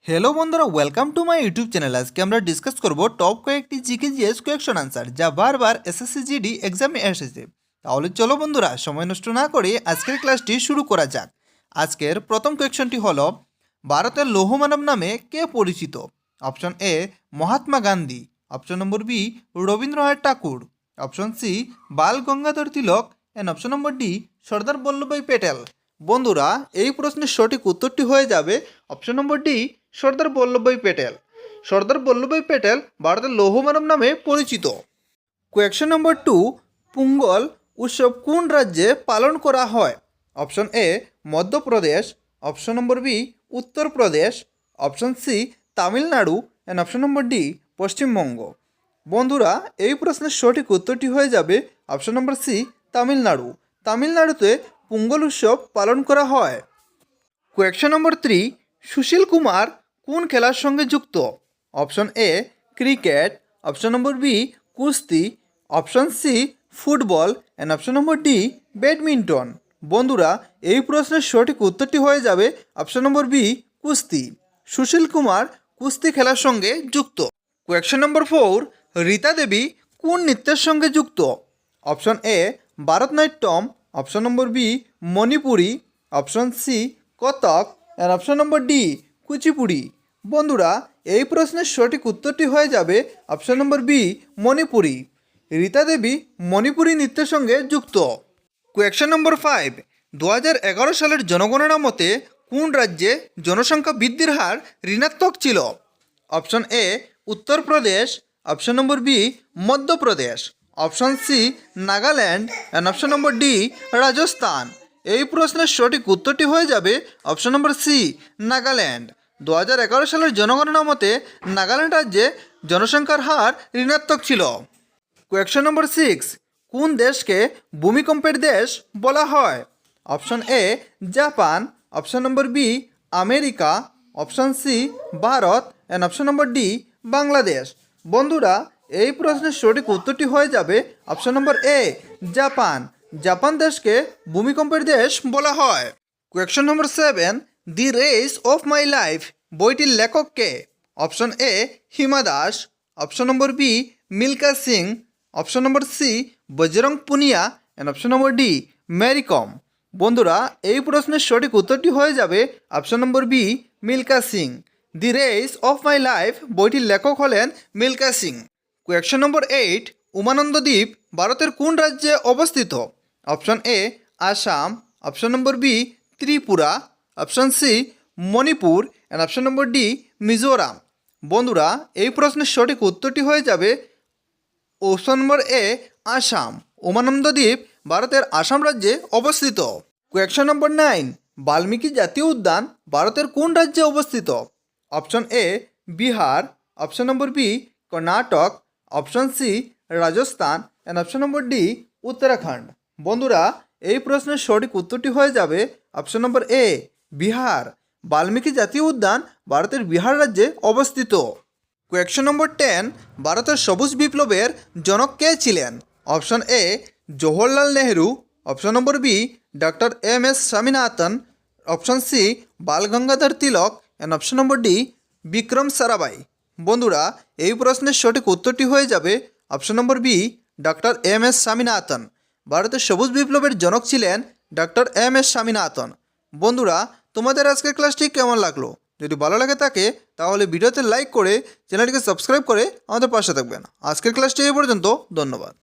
Hello বন্ধুরা, welcome to my YouTube channel. আজকে আমরা ডিসকাস করব টপ কয়েকটি জিকে জিএস কোয়েকশন আনসার যা বারবার এসএসসি জিডি এক্সামে এসেছে। তাহলে চলো বন্ধুরা, সময় নষ্ট না করে আজকের ক্লাসটি শুরু করা যাক। আজকের প্রথম কোয়েকশনটি হলো, ভারতের লৌহ মানব নামে কে পরিচিত? Option A Mahatma Gandhi, option number B Rabindranath Thakur, option C Bal Gangadhar Tilak and option number D Sardar Vallabhbhai Patel. বন্ধুরা, এই প্রশ্নের সঠিক উত্তরটি হয়ে যাবে option number D Sardar Vallabhbhai Patel. Sardar Vallabhbhai Patel ভারতের লৌহ মানব নামে পরিচিত। কোয়েকশন নম্বর 2, পোঙ্গল উৎসব কোন রাজ্যে পালন করা হয়? Option A Madhya Pradesh, option number B Uttar Pradesh, option C Tamil Nadu and option number D Paschimbanga. বন্ধুরা, এই প্রশ্নের সঠিক উত্তরটি হয়ে যাবে অপশন নম্বর সি তামিলনাড়ু। তামিলনাড়ুতে পোঙ্গল উৎসব পালন করা হয়। কোয়েকশন নম্বর 3, সুশীল কুমার কোন খেলার সঙ্গে যুক্ত? Option A cricket, option number B কুস্তি, option C football and option number D badminton. বন্ধুরা, এই প্রশ্নের সঠিক উত্তরটি হয়ে যাবে অপশন নম্বর বি কুস্তি। সুশীল কুমার কুস্তি খেলার সঙ্গে যুক্ত। কোয়েকশন নম্বর 4, রীতা দেবী কোন নৃত্যের সঙ্গে যুক্ত? Option A Bharatanatyam, option number B Manipuri, option C Kathak and option number D Kuchipudi. বন্ধুরা, এই প্রশ্নের সঠিক উত্তরটি হয়ে যাবে option number B Manipuri. Rita Devi Manipuri নৃত্যের সঙ্গে যুক্ত। কোয়েকশন নম্বর 5, 2011 সালের জনগণনা মতে কোন রাজ্যে জনসংখ্যা বৃদ্ধির হার ঋণাত্মক ছিল? Option A Uttar Pradesh, option number B Madhya Pradesh, option C Nagaland and option number D Rajasthan. এই প্রশ্নের সঠিক উত্তরটি হয়ে যাবে অপশন নম্বর সি নাগাল্যান্ড। 2011 সালের জনগণনা মতে নাগাল্যান্ড রাজ্যে জনসংখ্যার হার ঋণাত্মক ছিল। কোয়েকশন নম্বর 6, কোন দেশকে ভূমিকম্পের দেশ বলা হয়? Option A Japan, option number B America, option C Bharat and option number D Bangladesh. বন্ধুরা, এই প্রশ্নের সঠিক উত্তরটি হয়ে যাবে option number A Japan. Japan দেশকে ভূমিকম্পের দেশ বলা হয়। Question number 7, the race of my life বইটির লেখক কে? Option A Hima Das, option number B Milkha Singh, option number C Bajrang Punia and option number D Mary Kom. বন্ধুরা, এই প্রশ্নের সঠিক উত্তরটি হয়ে যাবে option number B Milkha Singh. The race of my life বইটির লেখক হলেন মিল্কা সিং। কোয়েকশন নম্বর 8, উমানন্দ দ্বীপ ভারতের কোন রাজ্যে অবস্থিত? Option A Assam, option number B Tripura, option C Manipur and option number D Mizoram. বন্ধুরা, এই প্রশ্নের সঠিক উত্তরটি হয়ে যাবে option number A Assam. Umananda দ্বীপ ভারতের আসাম রাজ্যে অবস্থিত। কোয়েকশন নম্বর 9, বাল্মীকি জাতীয় উদ্যান ভারতের কোন রাজ্যে অবস্থিত? Option A Bihar, option number B Karnataka, option C Rajasthan and option number D Uttarakhand. বন্ধুরা, এই প্রশ্নের সঠিক উত্তরটি হয়ে যাবে option number A Bihar. Valmiki জাতীয় উদ্যান ভারতের বিহার রাজ্যে অবস্থিত। কোয়েকশন নম্বর 10, ভারতের সবুজ বিপ্লবের জনক কে ছিলেন? Option A Jawaharlal Nehru, option number B doctor M S. Swaminathan, option C Bal Gangadhar Tilak and option number D Vikram Sarabhai. বন্ধুরা, এই প্রশ্নের সঠিক উত্তরটি হয়ে যাবে option number B doctor M S. Swaminathan. ভারতের সবুজ বিপ্লবের জনক ছিলেন ডক্টর এম.এস. স্বামীনাথন। বন্ধুরা, তোমাদের আজকের ক্লাসটি কেমন লাগলো? যদি ভালো লাগে থাকে তাহলে ভিডিওতে লাইক করে চ্যানেলটিকে সাবস্ক্রাইব করে আমাদের পাশে থাকবেন। আজকের ক্লাসটি এই পর্যন্ত। ধন্যবাদ।